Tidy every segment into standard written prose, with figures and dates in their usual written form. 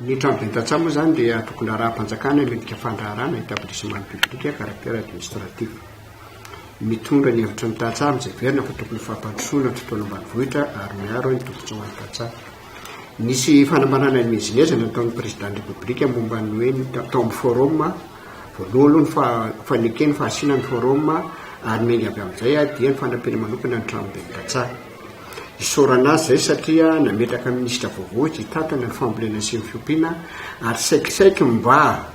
Ny tranobentatsaha moa zany dia tokony araha-panjakana midika fandraharana établissement public caractère administratif. Mitondra ny hevitra ny tantsaha amin'izay verina fa tokony fampandrosoana ny fotoana ambanivohitra ary miaro ny tombotsoa ho an'ny tantsaha. Nisy fanambarana ny mezimezy nataon'ny président république momba ny hoe tao amin'ny forum voalohany fanekeny fahasiana ny forum ary meny avy amin'izay dia ny fanampena manokana ny tranobentatsaha. Isorana azy zay satria nametraka ministra voavoatra hitatana ny fambolena sy ny fiompiana ary saikisaiky mba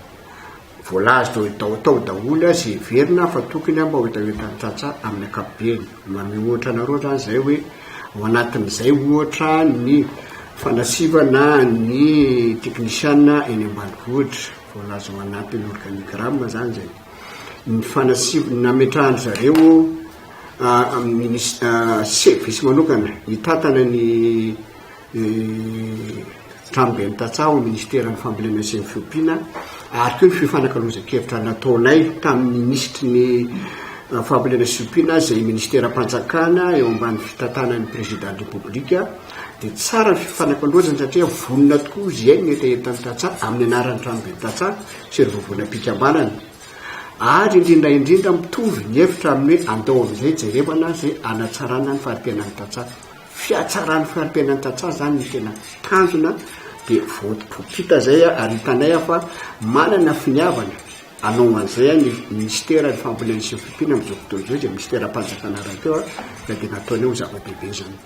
voalazo tao daholo zay verina fa tokony mba hoetahoetan'ny tantsaha amin'ny ankapobeny. Manome ohatra anareo zany zay hoe ao anatin'izay ohatra ny fanasivana ny teknisiana eny ambanivohitra voalazo ao anatin'ny organigramme zany zay. Ny fanasivana nametrahany zareo service manokana hitatana ny tranoben'ny tantsaha ao ministera ny fambolena sy ny fiompiana ary koa ny fifanankalozan-kevitra nataonay tamin'ny ministry ny fambolena sy fiompiana zay ministera-panjakana eo ambany fitantanan'ny président république dia tsara ny fifanankalozany satria vonona tokoa zay ny etaetan'ny tantsaha amin'ny anaran'ny tranoben'ny tantsaha sy ry voavoana-pikambanana. Ary indrindra mitovy ny hevitra amin'ny hoe andao amin'izay jerevana zay anatsarana ny faharipianan'ny tantsaha. Fiatsarany faharipianan'ny tantsaha zany ny tena tanjona dia voapita zay ary hitanay fa manana finiavana anao an'izay ny ministera ny fambolena sy ny fiompiana amin'izao fotoana izao dia ministera-panjakana rahateo ka dia nataony eo zava-dehibe zany.